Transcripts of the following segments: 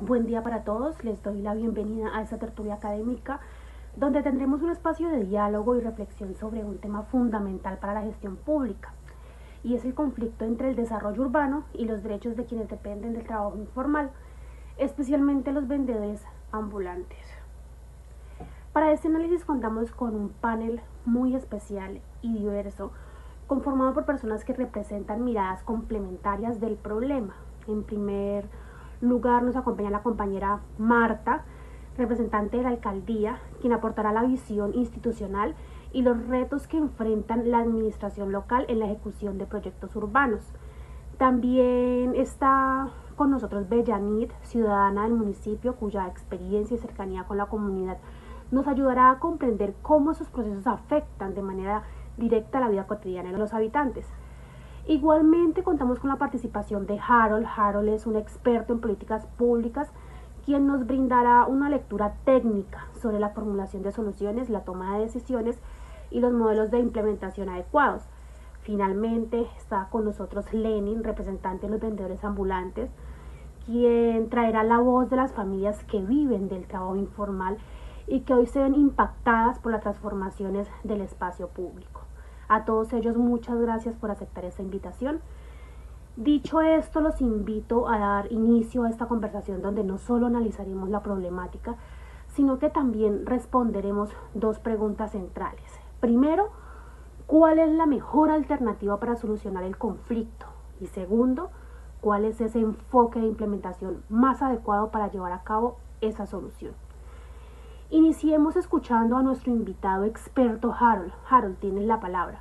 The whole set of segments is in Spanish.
Buen día para todos, les doy la bienvenida a esta tertulia académica donde tendremos un espacio de diálogo y reflexión sobre un tema fundamental para la gestión pública y es el conflicto entre el desarrollo urbano y los derechos de quienes dependen del trabajo informal, especialmente los vendedores ambulantes. Para este análisis contamos con un panel muy especial y diverso conformado por personas que representan miradas complementarias del problema. En primer lugar nos acompaña la compañera Marta, representante de la alcaldía, quien aportará la visión institucional y los retos que enfrentan la administración local en la ejecución de proyectos urbanos. También está con nosotros Bellanit, ciudadana del municipio cuya experiencia y cercanía con la comunidad nos ayudará a comprender cómo esos procesos afectan de manera directa la vida cotidiana de los habitantes. Igualmente contamos con la participación de Harold. Harold es un experto en políticas públicas quien nos brindará una lectura técnica sobre la formulación de soluciones, la toma de decisiones y los modelos de implementación adecuados. Finalmente está con nosotros Lenin, representante de los vendedores ambulantes, quien traerá la voz de las familias que viven del trabajo informal y que hoy se ven impactadas por las transformaciones del espacio público. A todos ellos muchas gracias por aceptar esta invitación. Dicho esto, los invito a dar inicio a esta conversación donde no solo analizaremos la problemática, sino que también responderemos dos preguntas centrales. Primero, ¿cuál es la mejor alternativa para solucionar el conflicto? Y segundo, ¿cuál es ese enfoque de implementación más adecuado para llevar a cabo esa solución? Iniciemos escuchando a nuestro invitado experto Harold. Harold, tienes la palabra.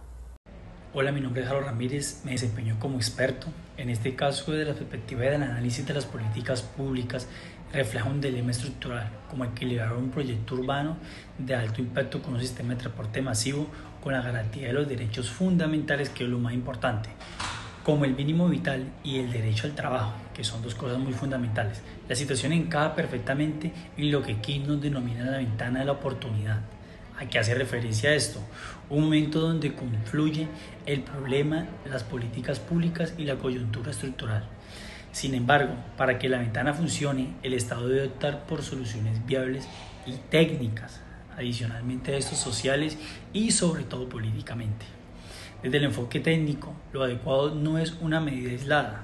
Hola, mi nombre es Harold Ramírez, me desempeño como experto. En este caso, desde la perspectiva del análisis de las políticas públicas, refleja un dilema estructural, como equilibrar un proyecto urbano de alto impacto con un sistema de transporte masivo con la garantía de los derechos fundamentales, que es lo más importante, como el mínimo vital y el derecho al trabajo, que son dos cosas muy fundamentales. La situación encaja perfectamente en lo que aquí nos denomina la ventana de la oportunidad. ¿A qué hace referencia esto? Un momento donde confluye el problema, las políticas públicas y la coyuntura estructural. Sin embargo, para que la ventana funcione, el Estado debe optar por soluciones viables y técnicas, adicionalmente a estos sociales y sobre todo políticamente. Desde el enfoque técnico, lo adecuado no es una medida aislada,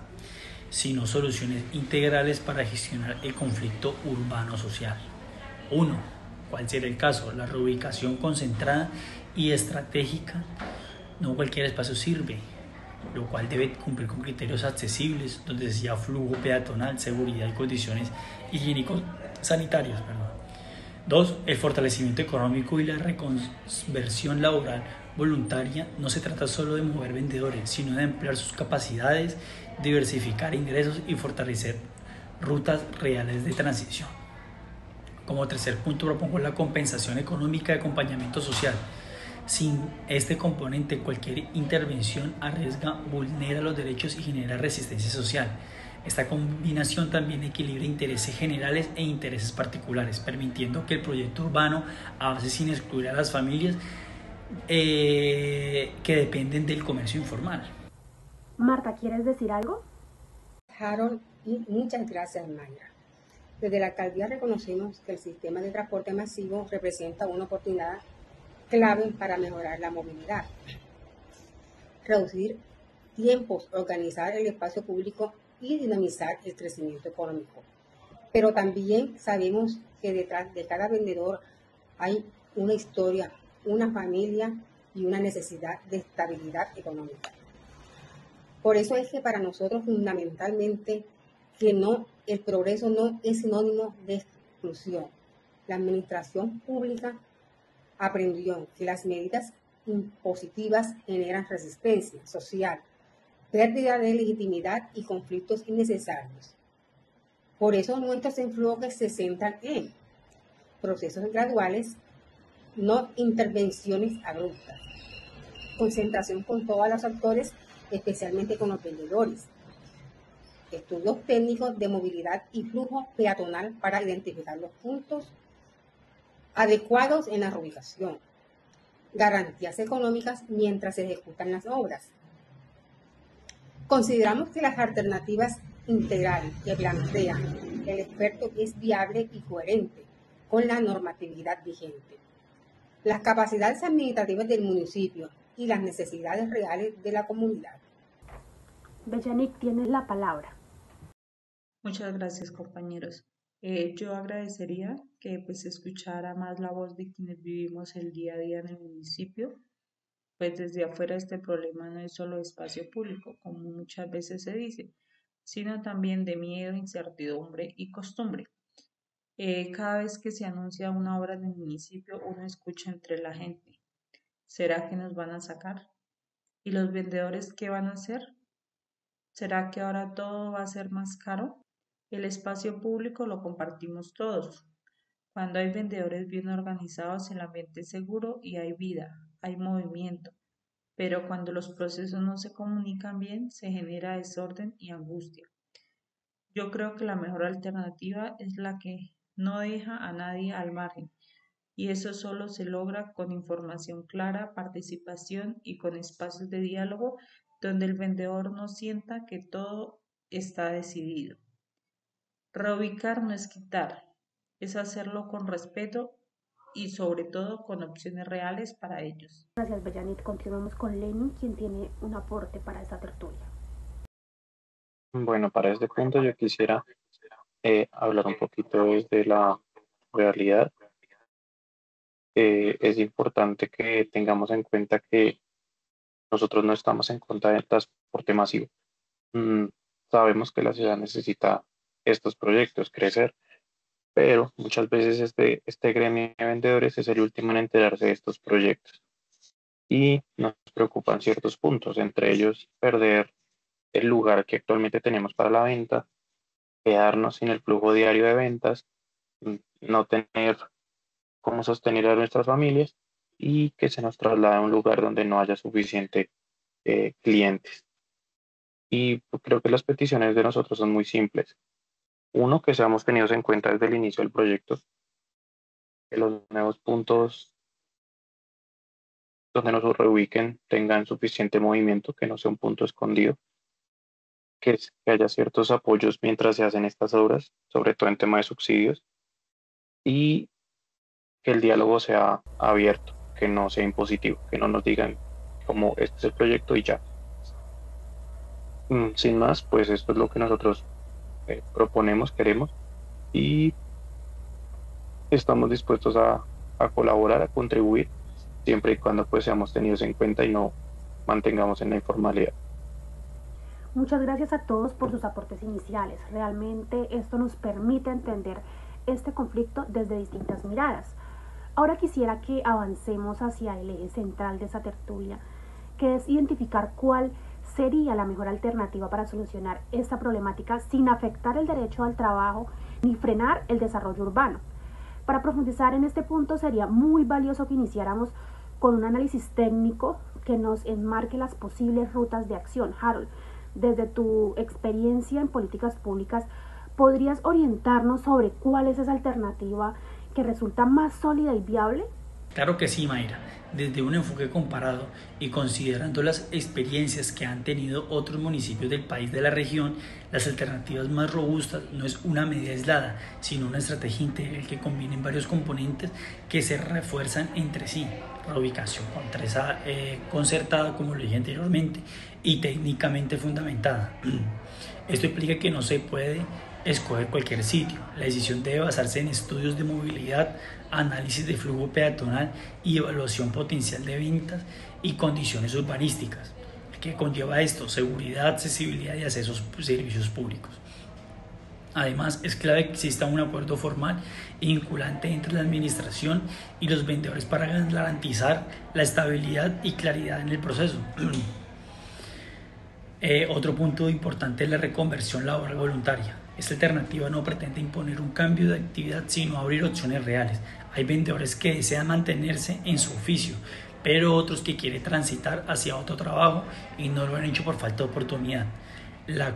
sino soluciones integrales para gestionar el conflicto urbano-social. 1. ¿Cuál será el caso? La reubicación concentrada y estratégica. No cualquier espacio sirve, lo cual debe cumplir con criterios accesibles, donde sea flujo peatonal, seguridad y condiciones higiénico-sanitarias. 2. El fortalecimiento económico y la reconversión laboral voluntaria. No se trata solo de mover vendedores, sino de emplear sus capacidades, diversificar ingresos y fortalecer rutas reales de transición. Como tercer punto propongo la compensación económica y acompañamiento social. Sin este componente, cualquier intervención arriesga, vulnera los derechos y genera resistencia social. Esta combinación también equilibra intereses generales e intereses particulares, permitiendo que el proyecto urbano avance sin excluir a las familias que dependen del comercio informal. Marta, ¿quieres decir algo? Harold, y muchas gracias, Mayra. Desde la alcaldía reconocemos que el sistema de transporte masivo representa una oportunidad clave para mejorar la movilidad, reducir tiempos, organizar el espacio público y dinamizar el crecimiento económico. Pero también sabemos que detrás de cada vendedor hay una historia, una familia y una necesidad de estabilidad económica. Por eso es que para nosotros fundamentalmente el progreso no es sinónimo de exclusión. La administración pública aprendió que las medidas impositivas generan resistencia social, pérdida de legitimidad y conflictos innecesarios. Por eso nuestros enfoques se centran en procesos graduales, no intervenciones abruptas, concentración con todos los actores, especialmente con los vendedores, estudios técnicos de movilidad y flujo peatonal para identificar los puntos adecuados en la reubicación, garantías económicas mientras se ejecutan las obras. Consideramos que las alternativas integrales que plantean el experto es viable y coherente con la normatividad vigente, las capacidades administrativas del municipio y las necesidades reales de la comunidad. Bellanic, tienes la palabra. Muchas gracias, compañeros. Yo agradecería que se escuchara más la voz de quienes vivimos el día a día en el municipio, pues desde afuera este problema no es solo espacio público, como muchas veces se dice, sino también de miedo, incertidumbre y costumbre. Cada vez que se anuncia una obra en el municipio, uno escucha entre la gente, ¿será que nos van a sacar? ¿Y los vendedores qué van a hacer? ¿Será que ahora todo va a ser más caro? El espacio público lo compartimos todos. Cuando hay vendedores bien organizados, el ambiente es seguro y hay vida, hay movimiento. Pero cuando los procesos no se comunican bien, se genera desorden y angustia. Yo creo que la mejor alternativa es la que no deja a nadie al margen, y eso solo se logra con información clara, participación y con espacios de diálogo donde el vendedor no sienta que todo está decidido. Reubicar no es quitar, es hacerlo con respeto y sobre todo con opciones reales para ellos. Gracias, Bellanit. Continuamos con Lenin, quien tiene un aporte para esta tertulia. Bueno, para este punto yo quisiera hablar un poquito desde la realidad. Es importante que tengamos en cuenta que nosotros no estamos en contra del transporte masivo. Sabemos que la ciudad necesita estos proyectos, crecer, pero muchas veces este gremio de vendedores es el último en enterarse de estos proyectos. Y nos preocupan ciertos puntos, entre ellos perder el lugar que actualmente tenemos para la venta, quedarnos sin el flujo diario de ventas, no tener cómo sostener a nuestras familias y que se nos traslade a un lugar donde no haya suficiente clientes. Y creo que las peticiones de nosotros son muy simples. Uno, que seamos tenidos en cuenta desde el inicio del proyecto, que los nuevos puntos donde nos reubiquen tengan suficiente movimiento, que no sea un punto escondido, que haya ciertos apoyos mientras se hacen estas obras, sobre todo en tema de subsidios, y que el diálogo sea abierto, que no sea impositivo, que no nos digan como este es el proyecto y ya. Sin más, pues esto es lo que nosotros proponemos, queremos, y estamos dispuestos a colaborar, a contribuir, siempre y cuando pues seamos tenidos en cuenta y no mantengamos en la informalidad. Muchas gracias a todos por sus aportes iniciales. Realmente esto nos permite entender este conflicto desde distintas miradas. Ahora quisiera que avancemos hacia el eje central de esta tertulia, que es identificar cuál sería la mejor alternativa para solucionar esta problemática sin afectar el derecho al trabajo ni frenar el desarrollo urbano. Para profundizar en este punto sería muy valioso que iniciáramos con un análisis técnico que nos enmarque las posibles rutas de acción. Harold, desde tu experiencia en políticas públicas, ¿podrías orientarnos sobre cuál es esa alternativa que resulta más sólida y viable? Claro que sí, Mayra. Desde un enfoque comparado y considerando las experiencias que han tenido otros municipios del país de la región, las alternativas más robustas no es una medida aislada, sino una estrategia integral que combine varios componentes que se refuerzan entre sí. Reubicación concertada, como lo dije anteriormente, y técnicamente fundamentada. Esto implica que no se puede escoger cualquier sitio. La decisión debe basarse en estudios de movilidad, análisis de flujo peatonal y evaluación potencial de ventas y condiciones urbanísticas. ¿Qué conlleva esto? Seguridad, accesibilidad y acceso a servicios públicos. Además, es clave que exista un acuerdo formal e vinculante entre la administración y los vendedores para garantizar la estabilidad y claridad en el proceso. Otro punto importante es la reconversión laboral voluntaria. Esta alternativa no pretende imponer un cambio de actividad, sino abrir opciones reales. Hay vendedores que desean mantenerse en su oficio, pero otros que quieren transitar hacia otro trabajo y no lo han hecho por falta de oportunidad. La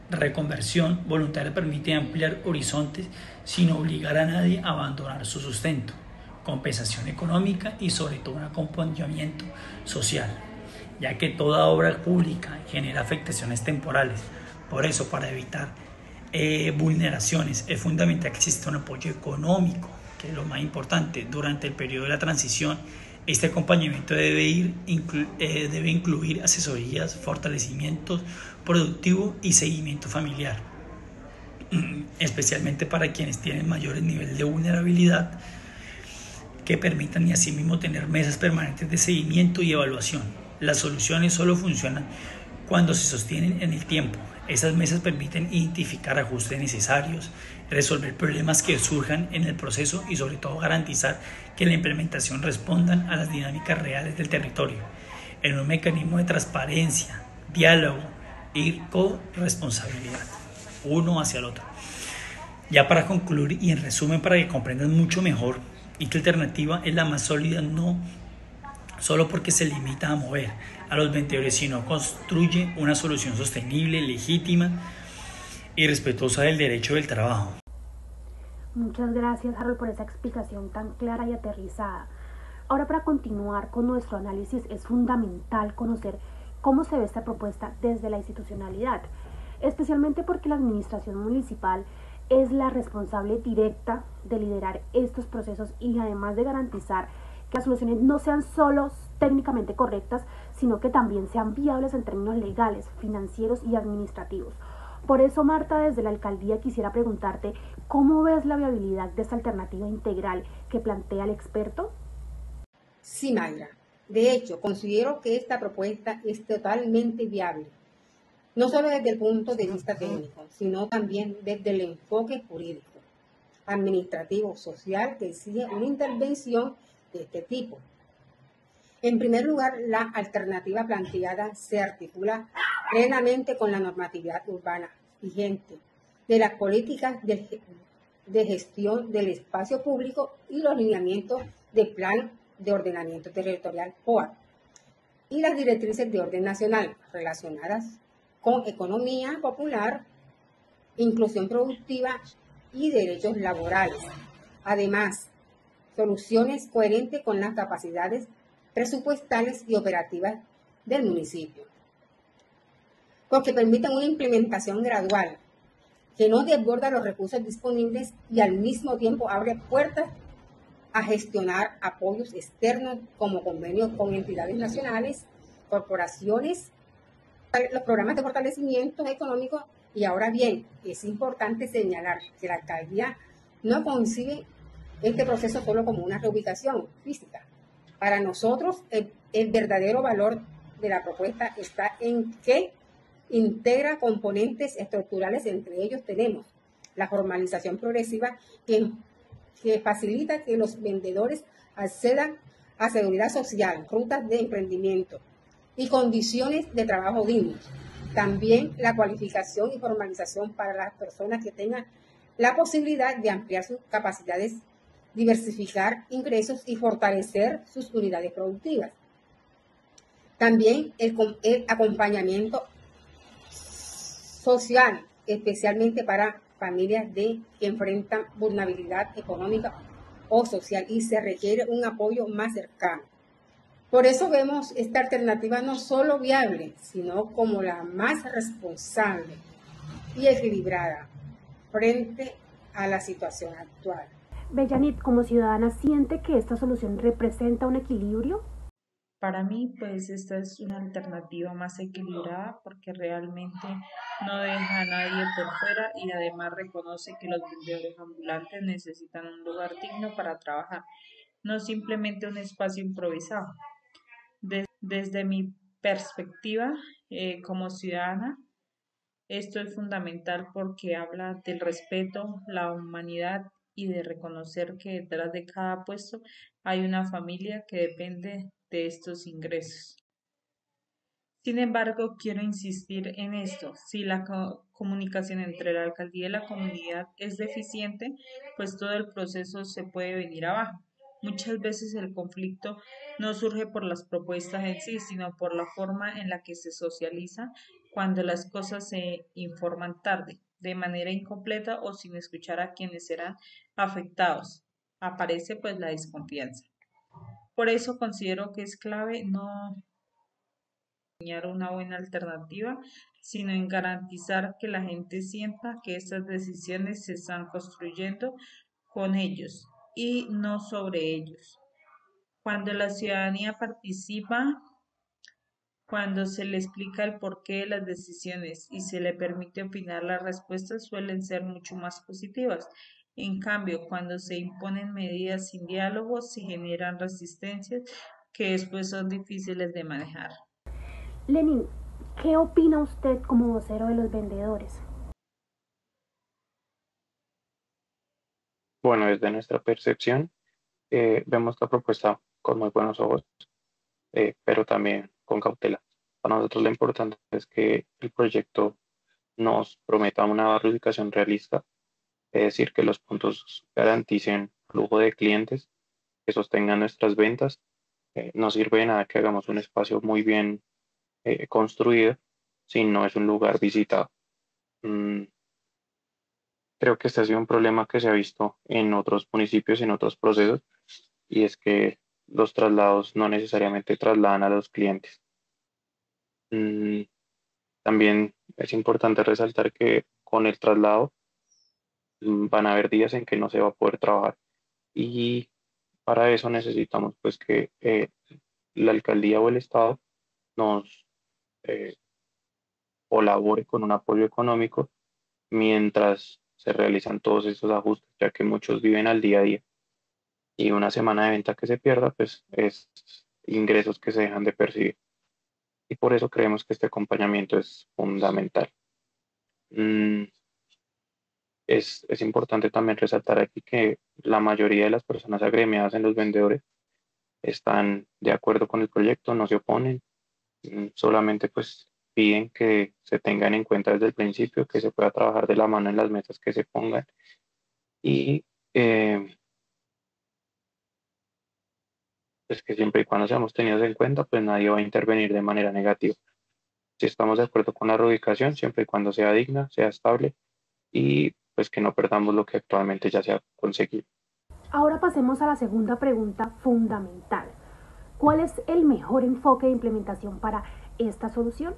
reconversión voluntaria permite ampliar horizontes sin obligar a nadie a abandonar su sustento, compensación económica y sobre todo un acompañamiento social, ya que toda obra pública genera afectaciones temporales. Por eso, para evitar vulneraciones. Es fundamental que exista un apoyo económico, que es lo más importante. Durante el periodo de la transición, este acompañamiento debe incluir asesorías, fortalecimientos productivos y seguimiento familiar, especialmente para quienes tienen mayores niveles de vulnerabilidad, que permitan y asimismo tener mesas permanentes de seguimiento y evaluación. Las soluciones solo funcionan cuando se sostienen en el tiempo. Esas mesas permiten identificar ajustes necesarios, resolver problemas que surjan en el proceso y sobre todo garantizar que la implementación respondan a las dinámicas reales del territorio, en un mecanismo de transparencia, diálogo y corresponsabilidad, uno hacia el otro. Ya para concluir y en resumen, para que comprendan mucho mejor, esta alternativa es la más sólida, no solo porque se limita a mover a los vendedores, sino construye una solución sostenible, legítima y respetuosa del derecho del trabajo. Muchas gracias, Harold, por esa explicación tan clara y aterrizada. Ahora, para continuar con nuestro análisis, es fundamental conocer cómo se ve esta propuesta desde la institucionalidad, especialmente porque la administración municipal es la responsable directa de liderar estos procesos y además de garantizar que las soluciones no sean solo técnicamente correctas, sino que también sean viables en términos legales, financieros y administrativos. Por eso, Marta, desde la alcaldía quisiera preguntarte, ¿cómo ves la viabilidad de esta alternativa integral que plantea el experto? Sí, Mayra. De hecho, considero que esta propuesta es totalmente viable, no solo desde el punto de vista técnico, sino también desde el enfoque jurídico, administrativo, social, que exige una intervención de este tipo. En primer lugar, la alternativa planteada se articula plenamente con la normatividad urbana vigente, de las políticas de gestión del espacio público y los lineamientos del Plan de Ordenamiento Territorial POA y las directrices de orden nacional relacionadas con economía popular, inclusión productiva y derechos laborales. Además, soluciones coherentes con las capacidades presupuestales y operativas del municipio, porque permiten una implementación gradual que no desborda los recursos disponibles y al mismo tiempo abre puertas a gestionar apoyos externos como convenios con entidades nacionales, corporaciones, los programas de fortalecimiento económico. Y ahora bien, es importante señalar que la alcaldía no concibe este proceso solo como una reubicación física. Para nosotros, el verdadero valor de la propuesta está en que integra componentes estructurales. Entre ellos tenemos la formalización progresiva que facilita que los vendedores accedan a seguridad social, rutas de emprendimiento y condiciones de trabajo dignos. También la cualificación y formalización para las personas que tengan la posibilidad de ampliar sus capacidades, diversificar ingresos y fortalecer sus unidades productivas. También el acompañamiento social, especialmente para familias que enfrentan vulnerabilidad económica o social y se requiere un apoyo más cercano. Por eso vemos esta alternativa no solo viable, sino como la más responsable y equilibrada frente a la situación actual. Bellanit, como ciudadana, ¿siente que esta solución representa un equilibrio? Para mí, pues esta es una alternativa más equilibrada porque realmente no deja a nadie por fuera y además reconoce que los vendedores ambulantes necesitan un lugar digno para trabajar, no simplemente un espacio improvisado. Desde mi perspectiva como ciudadana, esto es fundamental porque habla del respeto, la humanidad y de reconocer que detrás de cada puesto hay una familia que depende de estos ingresos. Sin embargo, quiero insistir en esto. Si la comunicación entre la alcaldía y la comunidad es deficiente, pues todo el proceso se puede venir abajo. Muchas veces el conflicto no surge por las propuestas en sí, sino por la forma en la que se socializa cuando las cosas se informan tarde, de manera incompleta o sin escuchar a quienes serán afectados. Aparece pues la desconfianza. Por eso considero que es clave diseñar una buena alternativa, sino en garantizar que la gente sienta que estas decisiones se están construyendo con ellos y no sobre ellos. Cuando la ciudadanía participa, cuando se le explica el porqué de las decisiones y se le permite opinar, las respuestas suelen ser mucho más positivas. En cambio, cuando se imponen medidas sin diálogo, se generan resistencias que después son difíciles de manejar. Lenin, ¿qué opina usted como vocero de los vendedores? Bueno, desde nuestra percepción, vemos la propuesta con muy buenos ojos, pero también con cautela. Para nosotros lo importante es que el proyecto nos prometa una reubicación realista, es decir, que los puntos garanticen flujo de clientes, que sostengan nuestras ventas. No sirve de nada que hagamos un espacio muy bien construido si no es un lugar visitado. Mm, Creo que este ha sido un problema que se ha visto en otros municipios, en otros procesos, y es que los traslados no necesariamente trasladan a los clientes. Mm, También es importante resaltar que con el traslado van a haber días en que no se va a poder trabajar y para eso necesitamos pues que la alcaldía o el estado nos eh, colabore con un apoyo económico mientras se realizan todos estos ajustes, ya que muchos viven al día a día y una semana de venta que se pierda pues es ingresos que se dejan de percibir y por eso creemos que este acompañamiento es fundamental. Mm, es importante también resaltar aquí que la mayoría de las personas agremiadas en los vendedores están de acuerdo con el proyecto, no se oponen, solamente pues piden que se tengan en cuenta desde el principio, que se pueda trabajar de la mano en las metas que se pongan y pues que siempre y cuando seamos tenidos en cuenta, pues nadie va a intervenir de manera negativa. Si estamos de acuerdo con la reubicación, siempre y cuando sea digna, sea estable y pues que no perdamos lo que actualmente ya se ha conseguido. Ahora pasemos a la segunda pregunta fundamental. ¿Cuál es el mejor enfoque de implementación para esta solución?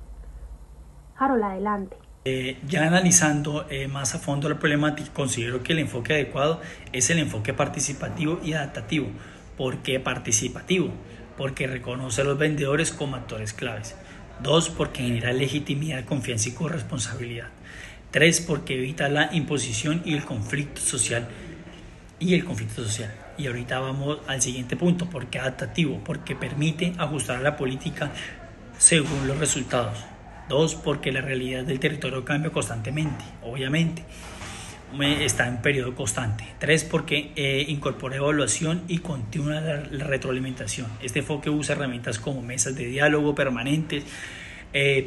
Harold, adelante. Ya analizando más a fondo la problemática, considero que el enfoque adecuado es el enfoque participativo y adaptativo. ¿Por qué participativo? Porque reconoce a los vendedores como actores claves. 2, porque genera legitimidad, confianza y corresponsabilidad. 3, porque evita la imposición y el conflicto social. Y ahorita vamos al siguiente punto, porque adaptativo, porque permite ajustar a la política según los resultados. 2, porque la realidad del territorio cambia constantemente, obviamente, está en periodo constante. 3, porque incorpora evaluación y continúa la retroalimentación. Este enfoque usa herramientas como mesas de diálogo permanentes,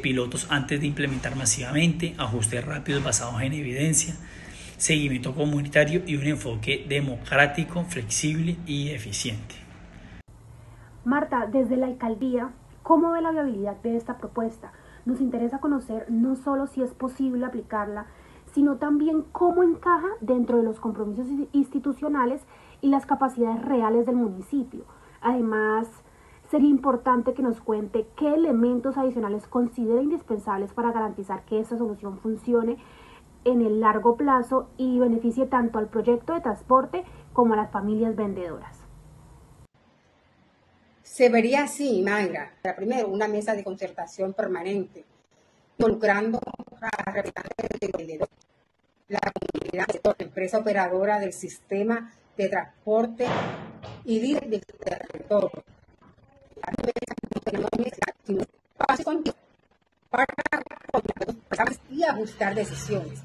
pilotos antes de implementar masivamente, ajustes rápidos basados en evidencia, seguimiento comunitario y un enfoque democrático, flexible y eficiente. Marta, desde la alcaldía, ¿cómo ve la viabilidad de esta propuesta? Nos interesa conocer no solo si es posible aplicarla, sino también cómo encaja dentro de los compromisos institucionales y las capacidades reales del municipio. Además, sería importante que nos cuente qué elementos adicionales considera indispensables para garantizar que esta solución funcione en el largo plazo y beneficie tanto al proyecto de transporte como a las familias vendedoras. Se vería así, Mayra. Primero, una mesa de concertación permanente, involucrando a representantes del vendedor, la comunidad, la empresa operadora del sistema de transporte y líderes del territorio. Para y ajustar decisiones.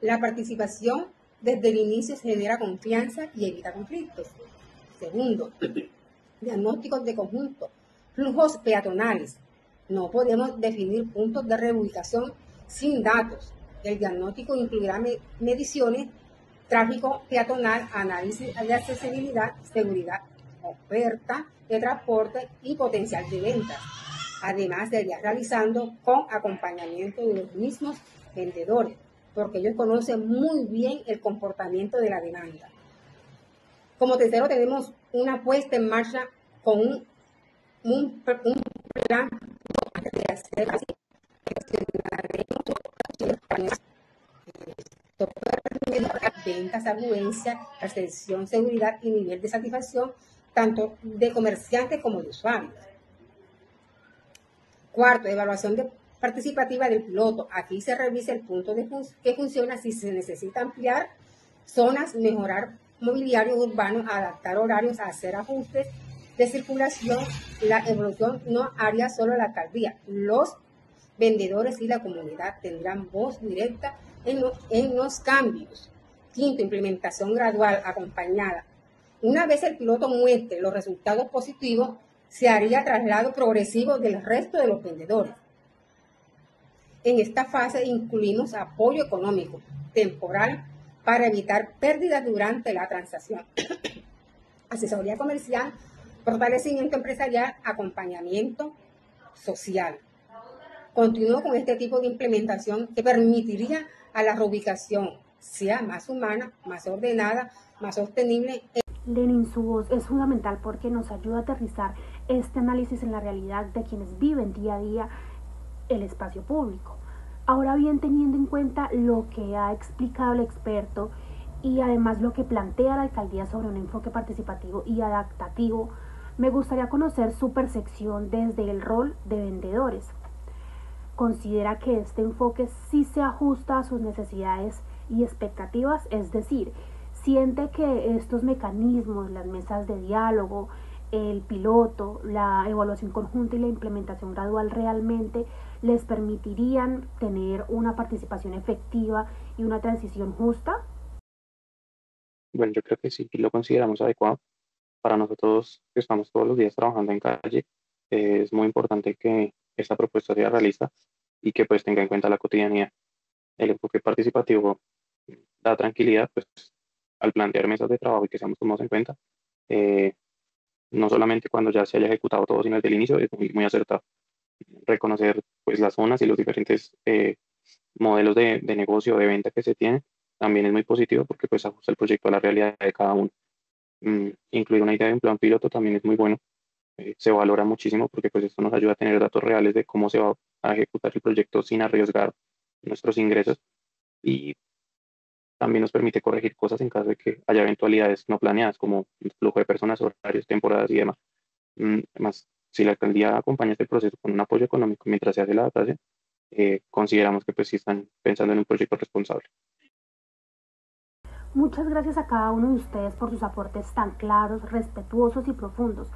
La participación desde el inicio genera confianza y evita conflictos. Segundo, diagnósticos de conjunto, flujos peatonales. No podemos definir puntos de reubicación sin datos. El diagnóstico incluirá mediciones, tráfico peatonal, análisis de accesibilidad, seguridad, oferta de transporte y potencial de ventas. Además, sería realizando con acompañamiento de los mismos vendedores, porque ellos conocen muy bien el comportamiento de la demanda. Como tercero, tenemos una puesta en marcha con un plan de hacer así, gestionaremos los planes ventas, afluencia, recepción, seguridad y nivel de satisfacción tanto de comerciantes como de usuarios. Cuarto, evaluación participativa del piloto. Aquí se revisa el punto que funciona, si se necesita ampliar zonas, mejorar mobiliario urbano, adaptar horarios, hacer ajustes de circulación. La evolución no haría solo la alcaldía. Los vendedores y la comunidad tendrán voz directa en los cambios. Quinto, implementación gradual acompañada. Una vez el piloto muestre los resultados positivos, se haría traslado progresivo del resto de los vendedores. En esta fase incluimos apoyo económico temporal para evitar pérdidas durante la transacción, asesoría comercial, fortalecimiento empresarial, acompañamiento social. Continúo con este tipo de implementación que permitiría a la reubicación sea más humana, más ordenada, más sostenible. Lenin, su voz es fundamental porque nos ayuda a aterrizar este análisis en la realidad de quienes viven día a día el espacio público. Ahora bien, teniendo en cuenta lo que ha explicado el experto y además lo que plantea la alcaldía sobre un enfoque participativo y adaptativo, me gustaría conocer su percepción desde el rol de vendedores. ¿Considera que este enfoque sí se ajusta a sus necesidades y expectativas? Es decir, ¿siente que estos mecanismos, las mesas de diálogo, el piloto, la evaluación conjunta y la implementación gradual realmente les permitirían tener una participación efectiva y una transición justa? Bueno, yo creo que sí lo consideramos adecuado. Para nosotros que estamos todos los días trabajando en calle, es muy importante que esta propuesta sea realista y que pues tenga en cuenta la cotidianidad. El enfoque participativo da tranquilidad, pues al plantear mesas de trabajo y que seamos tomados en cuenta, eh, no solamente cuando ya se haya ejecutado todo, sino desde el inicio, es muy acertado. Reconocer pues las zonas y los diferentes modelos de negocio, de venta que se tienen, también es muy positivo porque pues ajusta el proyecto a la realidad de cada uno. Incluir una idea de un plan piloto también es muy bueno, se valora muchísimo porque pues esto nos ayuda a tener datos reales de cómo se va a ejecutar el proyecto sin arriesgar nuestros ingresos y también nos permite corregir cosas en caso de que haya eventualidades no planeadas como el flujo de personas, horarios, temporadas y demás. Además, si la alcaldía acompaña este proceso con un apoyo económico mientras se hace la adaptación, consideramos que pues sí están pensando en un proyecto responsable. Muchas gracias a cada uno de ustedes por sus aportes tan claros, respetuosos y profundos.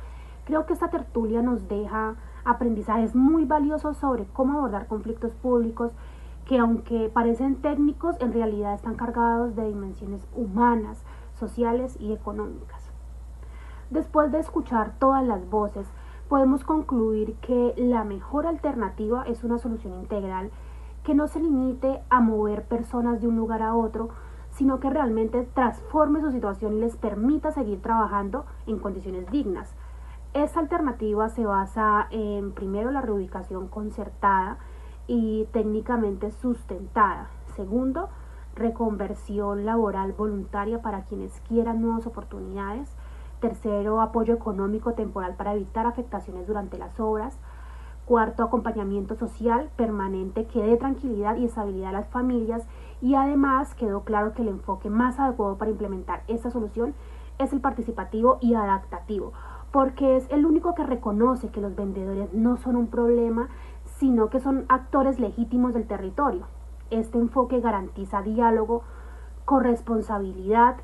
Creo que esta tertulia nos deja aprendizajes muy valiosos sobre cómo abordar conflictos públicos que, aunque parecen técnicos, en realidad están cargados de dimensiones humanas, sociales y económicas. Después de escuchar todas las voces, podemos concluir que la mejor alternativa es una solución integral que no se limite a mover personas de un lugar a otro, sino que realmente transforme su situación y les permita seguir trabajando en condiciones dignas. Esta alternativa se basa en, primero, la reubicación concertada y técnicamente sustentada. Segundo, reconversión laboral voluntaria para quienes quieran nuevas oportunidades. Tercero, apoyo económico temporal para evitar afectaciones durante las obras. Cuarto, acompañamiento social permanente que dé tranquilidad y estabilidad a las familias. Y además quedó claro que el enfoque más adecuado para implementar esta solución es el participativo y adaptativo, porque es el único que reconoce que los vendedores no son un problema, sino que son actores legítimos del territorio. Este enfoque garantiza diálogo, corresponsabilidad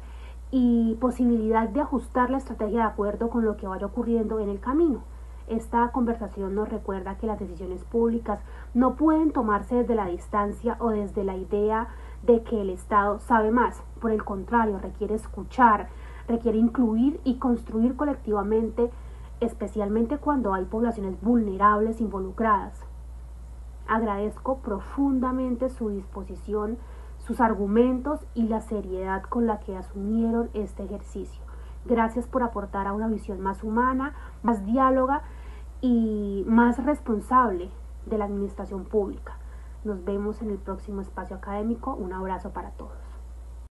y posibilidad de ajustar la estrategia de acuerdo con lo que vaya ocurriendo en el camino. Esta conversación nos recuerda que las decisiones públicas no pueden tomarse desde la distancia o desde la idea de que el Estado sabe más. Por el contrario, requiere escuchar, requiere incluir y construir colectivamente, especialmente cuando hay poblaciones vulnerables involucradas. Agradezco profundamente su disposición, sus argumentos y la seriedad con la que asumieron este ejercicio. Gracias por aportar a una visión más humana, más diáloga y más responsable de la administración pública. Nos vemos en el próximo espacio académico. Un abrazo para todos.